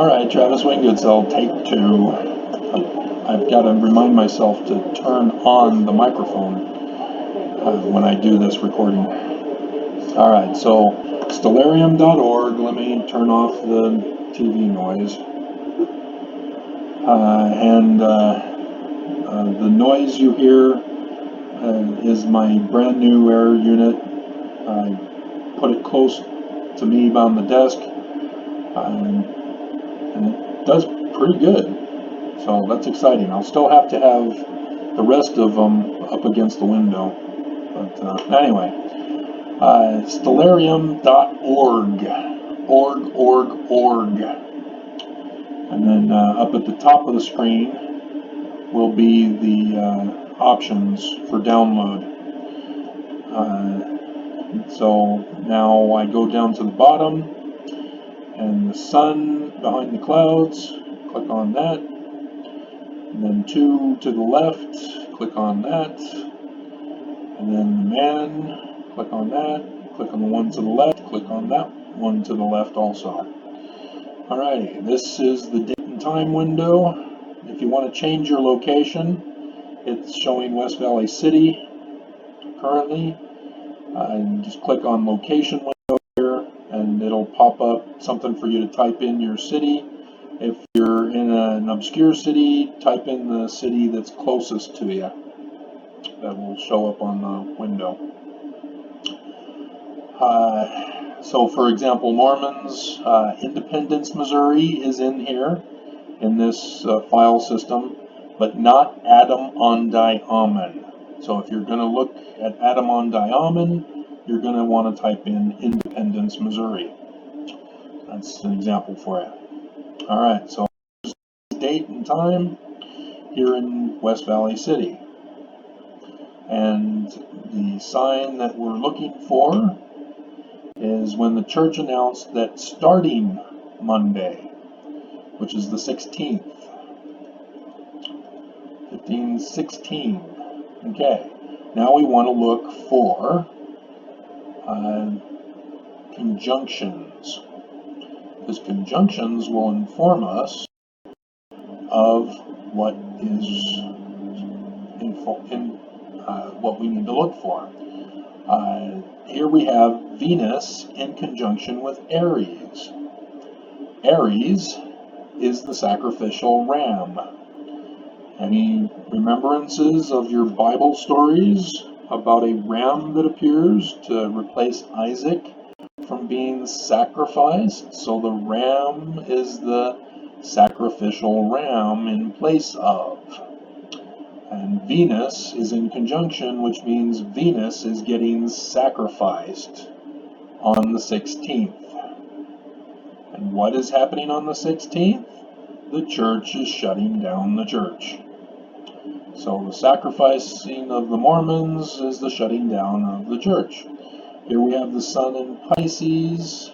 Alright, Travis Wingoodsell, take two. I've got to remind myself to turn on the microphone when I do this recording. Alright, so stellarium.org, let me turn off the TV noise. The noise you hear is my brand new air unit. I put it close to me on the desk. And it does pretty good, so that's exciting. I'll still have to have the rest of them up against the window, but anyway, stellarium.org, org, and then up at the top of the screen will be the options for download. So now I go down to the bottom, and the sun behind the clouds, click on that, and then 2 to the left, click on that, and then the man, click on that, click on the one to the left, click on that one to the left also. Alrighty, this is the date and time window. If you want to change your location, it's showing West Valley City currently. Just click on location window here, and it'll pop up something for you to type in your city. If you're in an obscure city, type in the city that's closest to you. That will show up on the window. So for example, Mormons, Independence, Missouri is in here in this file system, but not Adam-on-Diamond. So if you're going to look at Adam-on-Diamond, you're going to want to type in Independence, Missouri. That's an example for you. Alright, so here's the date and time here in West Valley City. And the sign that we're looking for is when the church announced that starting Monday, which is the 16th, 1516. Okay, now we want to look for conjunctions, because conjunctions will inform us of what is what we need to look for. Here we have Venus in conjunction with Aries. Aries is the sacrificial ram. Any remembrances of your Bible stories about a ram that appears to replace Isaac from being sacrificed? So the ram is the sacrificial ram in place of. And Venus is in conjunction, which means Venus is getting sacrificed on the 16th. And what is happening on the 16th? The church is shutting down the church. So the sacrificing of the Mormons is the shutting down of the church. Here we have the sun in Pisces,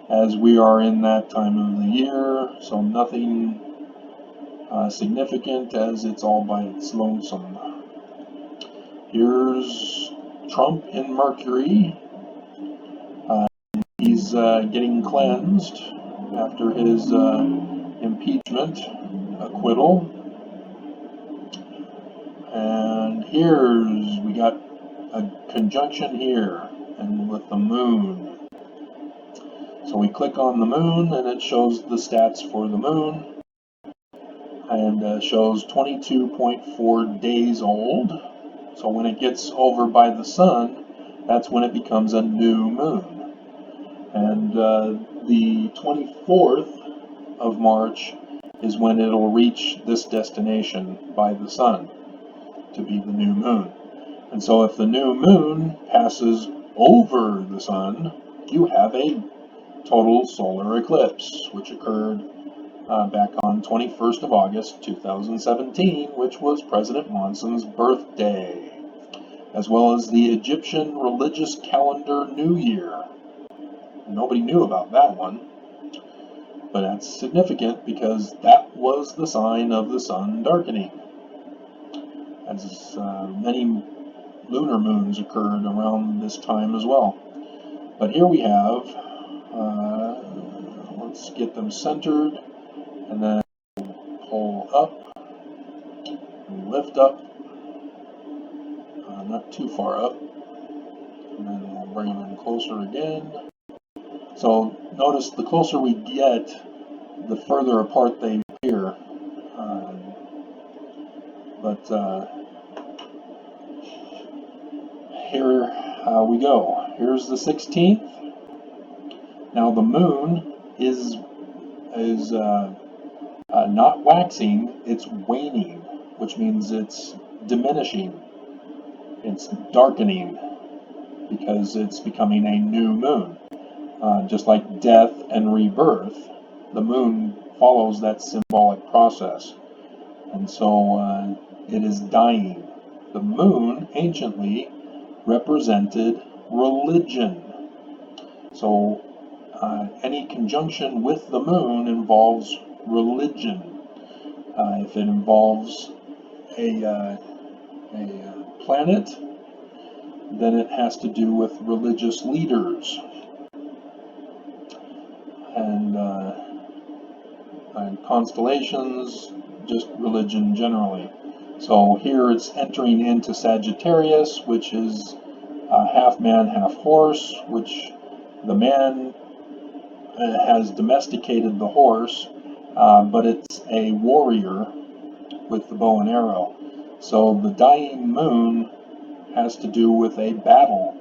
as we are in that time of the year, so nothing significant, as it's all by its lonesome. Here's Trump in Mercury. He's getting cleansed after his impeachment acquittal. And we got a conjunction here, and with the moon. So we click on the moon, and it shows the stats for the moon, and shows 22.4 days old. So when it gets over by the sun, that's when it becomes a new moon. And the 24th of March is when it'll reach this destination by the sun to be the new moon. And so if the new moon passes over the sun, you have a total solar eclipse, which occurred back on 21st of August 2017, which was President Monson's birthday, as well as the Egyptian religious calendar New Year. Nobody knew about that one, but that's significant because that was the sign of the sun darkening, as many lunar moons occurred around this time as well. But here we have, let's get them centered. and then pull up, and lift up, not too far up, and then we'll bring them in closer again. So notice the closer we get, the further apart they appear. Here we go. Here's the 16th. Now the moon is not waxing, it's waning, which means it's diminishing. It's darkening because it's becoming a new moon. Just like death and rebirth, the moon follows that symbolic process. And so it is dying. The moon, anciently, represented religion. So any conjunction with the moon involves religion. If it involves a planet, then it has to do with religious leaders and constellations, just religion generally. So here it's entering into Sagittarius, which is half man, half horse, which the man has domesticated the horse, but it's a warrior with the bow and arrow. So the dying moon has to do with a battle,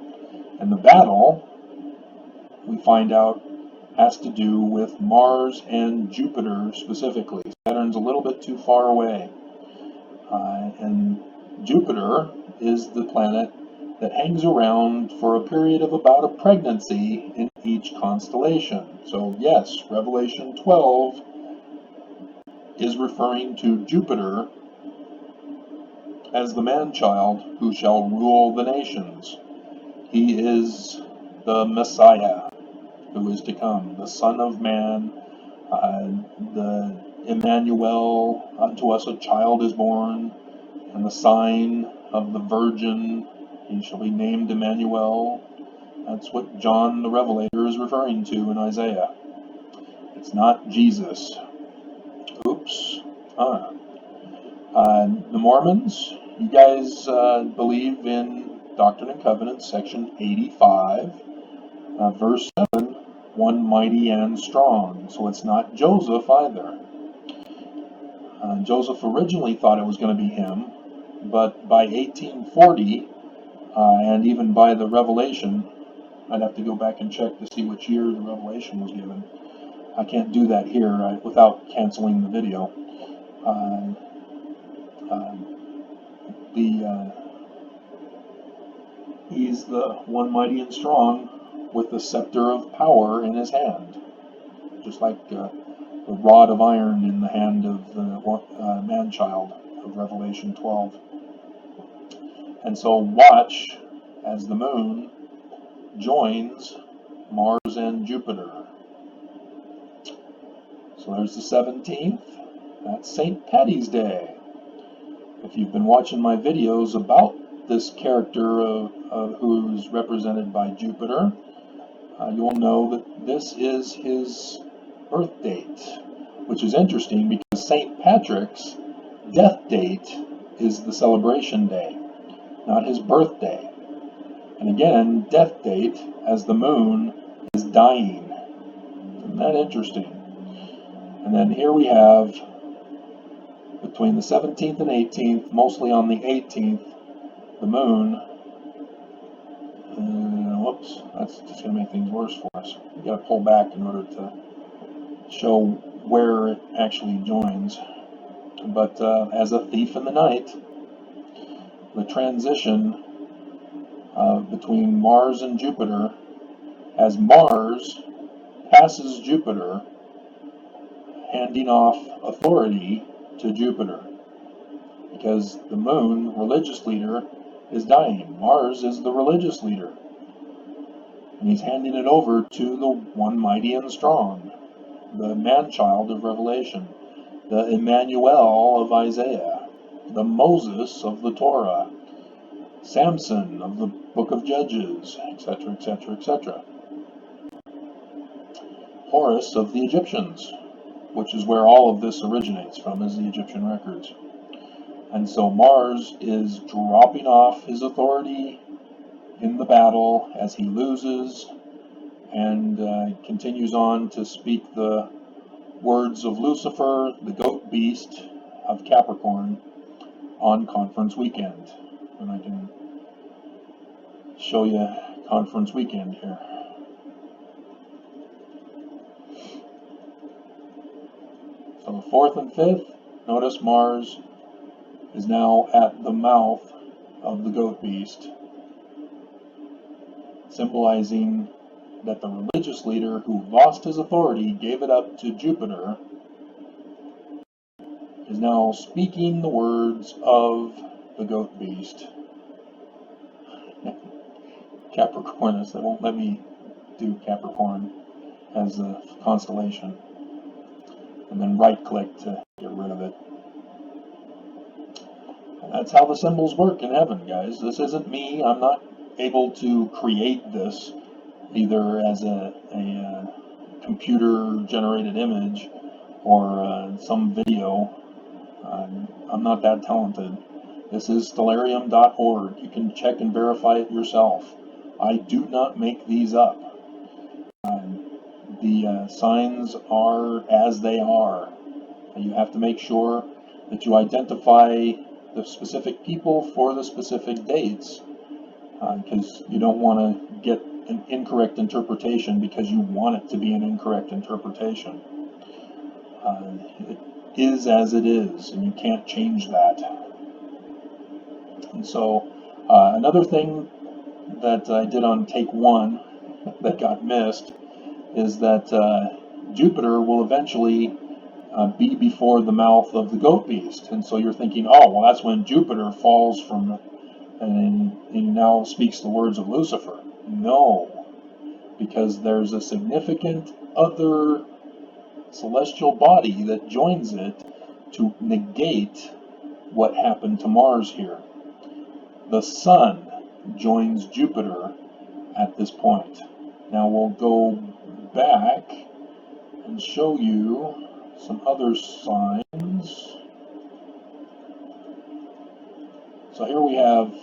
and the battle, we find out, has to do with Mars and Jupiter specifically. Saturn's a little bit too far away, and Jupiter is the planet that hangs around for a period of about a pregnancy in each constellation. So yes, Revelation 12 is referring to Jupiter as the man-child who shall rule the nations. He is the Messiah who is to come, the Son of Man, the Emmanuel, unto us a child is born, and the sign of the Virgin, he shall be named Emmanuel. That's what John the Revelator is referring to in Isaiah. It's not Jesus. Oops. The Mormons, you guys believe in Doctrine and Covenants, section 85, verse 7, one mighty and strong. So it's not Joseph either. Joseph originally thought it was going to be him, but by 1840, and even by the Revelation, I'd have to go back and check to see which year the Revelation was given. I can't do that here without canceling the video. He's the one mighty and strong with the scepter of power in his hand, just like the rod of iron in the hand of the man-child of Revelation 12. And so watch as the moon joins Mars and Jupiter. So there's the 17th. That's St. Patty's Day. If you've been watching my videos about this character of who's represented by Jupiter, you'll know that this is his birth date, which is interesting because St. Patrick's death date is the celebration day, not his birthday. And again, death date, as the moon is dying. Isn't that interesting? And then here we have, between the 17th and 18th, mostly on the 18th, the moon, whoops, that's just going to make things worse for us. We've got to pull back in order to show where it actually joins. But as a thief in the night, the transition between Mars and Jupiter, as Mars passes Jupiter, handing off authority to Jupiter. Because the moon, religious leader, is dying. Mars is the religious leader. And he's handing it over to the one mighty and strong, the man-child of Revelation, the Emmanuel of Isaiah, the Moses of the Torah, Samson of the book of Judges, etc., etc., etc. Horus of the Egyptians, which is where all of this originates from, is the Egyptian records. And so Mars is dropping off his authority in the battle as he loses, and continues on to speak the words of Lucifer, the goat beast of Capricorn, on conference weekend. And I can show you conference weekend here. So the 4th and 5th, notice Mars is now at the mouth of the goat beast, symbolizing that the religious leader who lost his authority, gave it up to Jupiter, is now speaking the words of the goat beast. Capricorn, they won't let me do Capricorn as a constellation. And then right click to get rid of it. And that's how the symbols work in heaven, guys. This isn't me. I'm not able to create this either as a computer generated image or some video. I'm not that talented. This is stellarium.org. You can check and verify it yourself. I do not make these up. The signs are as they are. And you have to make sure that you identify the specific people for the specific dates, because you don't want to get an incorrect interpretation because you want it to be an incorrect interpretation. It is as it is, and you can't change that. And so another thing that I did on take 1 that got missed is that Jupiter will eventually be before the mouth of the goat beast. And so you're thinking, oh, well, that's when Jupiter falls from and he now speaks the words of Lucifer. No, because there's a significant other celestial body that joins it to negate what happened to Mars here. The Sun joins Jupiter at this point. Now we'll go back and show you some other signs. So here we have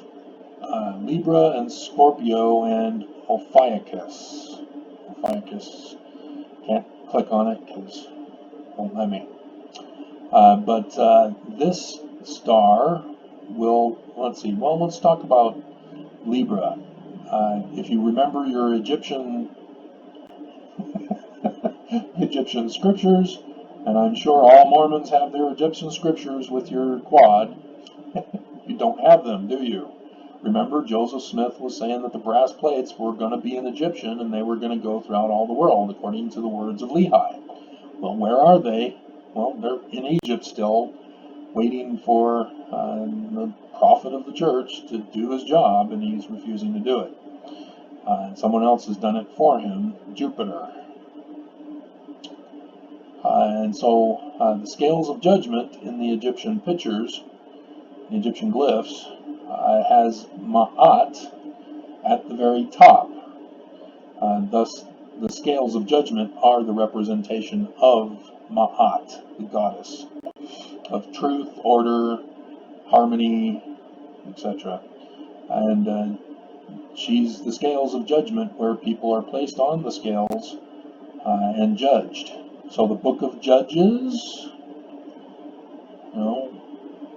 Libra and Scorpio and Ophiuchus. Ophiuchus, can't click on it because it won't let me. But this star will, let's see, well, let's talk about Libra. If you remember your Egyptian Egyptian scriptures, and I'm sure all Mormons have their Egyptian scriptures with your quad. You don't have them, do you? Remember, Joseph Smith was saying that the brass plates were going to be in Egyptian and they were going to go throughout all the world, according to the words of Lehi. Well, where are they? Well, they're in Egypt still, waiting for the prophet of the church to do his job, and he's refusing to do it. Someone else has done it for him, Jupiter. And so the scales of judgment in the Egyptian pictures, the Egyptian glyphs, has Ma'at at the very top. Thus, the scales of judgment are the representation of Ma'at, the goddess of truth, order, harmony, etc. And she's the scales of judgment where people are placed on the scales and judged. So the book of Judges,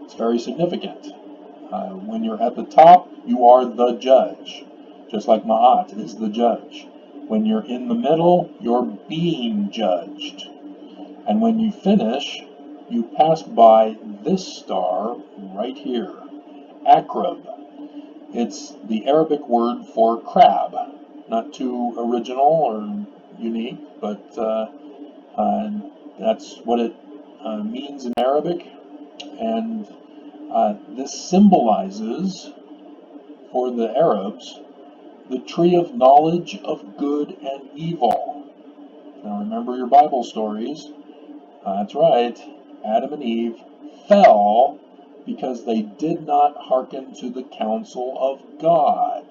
it's very significant. When you're at the top, you are the judge, just like Ma'at is the judge. When you're in the middle, you're being judged. And when you finish, you pass by this star right here, Akrab. It's the Arabic word for crab. Not too original or unique, but that's what it means in Arabic. And this symbolizes, for the Arabs, the tree of knowledge of good and evil. Now remember your Bible stories. That's right, Adam and Eve fell because they did not hearken to the counsel of God.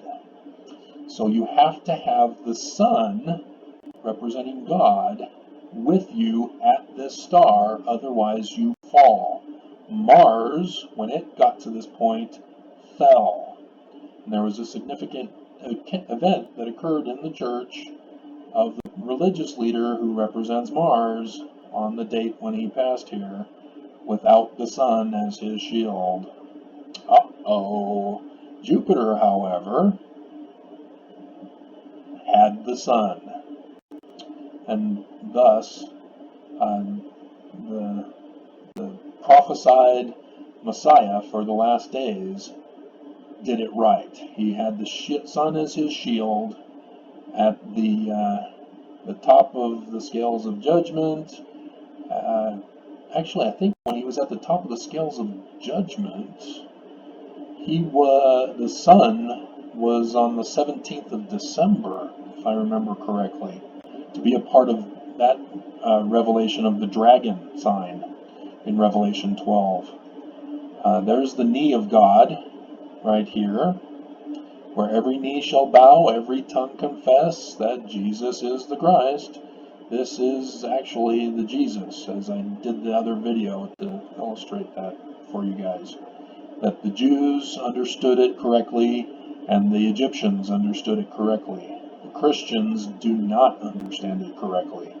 So you have to have the sun, representing God, with you at this star, otherwise you fall. Mars, when it got to this point, fell. And there was a significant event that occurred in the church of the religious leader who represents Mars on the date when he passed here, without the sun as his shield. Uh-oh. Jupiter, however, had the sun, and thus the prophesied Messiah for the last days did it right. He had the sun as his shield at the top of the scales of judgment. Actually, I think when he was at the top of the scales of judgment, the sun was on the 17th of December, if I remember correctly, to be a part of that revelation of the dragon sign in Revelation 12. There's the knee of God right here, where every knee shall bow, every tongue confess that Jesus is the Christ. This is actually the Jesus, as I did the other video to illustrate that for you guys. That the Jews understood it correctly, and the Egyptians understood it correctly. The Christians do not understand it correctly,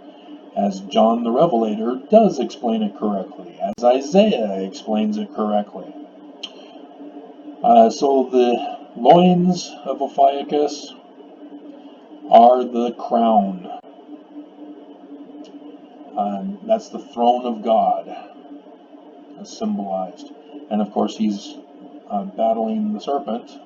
as John the Revelator does explain it correctly, as Isaiah explains it correctly. So the loins of Ophiuchus are the crown. That's the throne of God, as symbolized. And of course he's battling the serpents,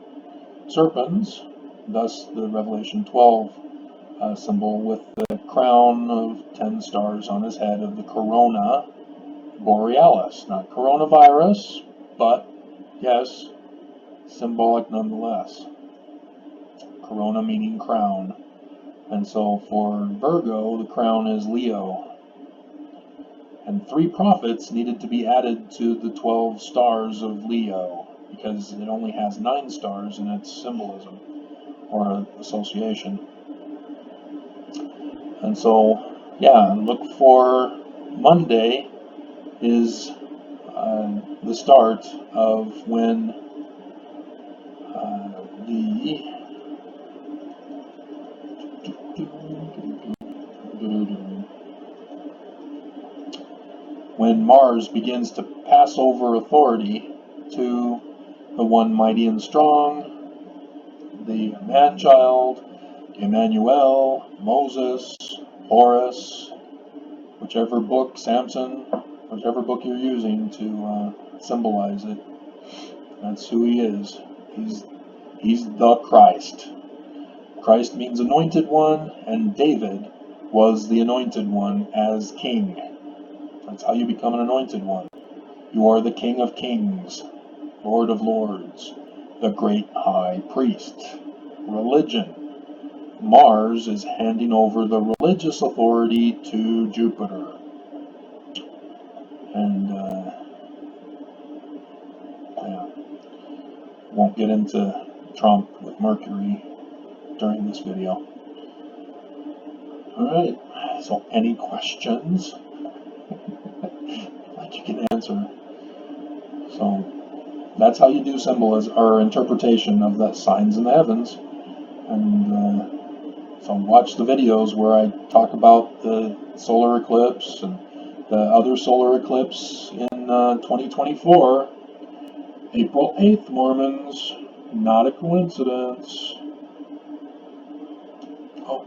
thus the Revelation 12 symbol with the crown of 10 stars on his head of the corona borealis. Not coronavirus, but yes, symbolic nonetheless. Corona meaning crown. And so for Virgo, the crown is Leo. And 3 prophets needed to be added to the 12 stars of Leo, because it only has 9 stars in its symbolism or association. And so, yeah, look for Monday is the start of when when Mars begins to pass over authority to the one mighty and strong, the man-child, Emmanuel, Moses, Horus, whichever book, Samson, whichever book you're using to symbolize it. That's who he is. He's the Christ. Christ means anointed one, and David was the anointed one as king. That's how you become an anointed one. You are the King of Kings, Lord of Lords, the great high priest. Religion. Mars is handing over the religious authority to Jupiter. And, won't get into Trump with Mercury during this video. Alright, so any questions that you can answer? So that's how you do symbolism or interpretation of the signs in the heavens. And so watch the videos where I talk about the solar eclipse and the other solar eclipse in 2024. April 8th, Mormons. Not a coincidence. Oh.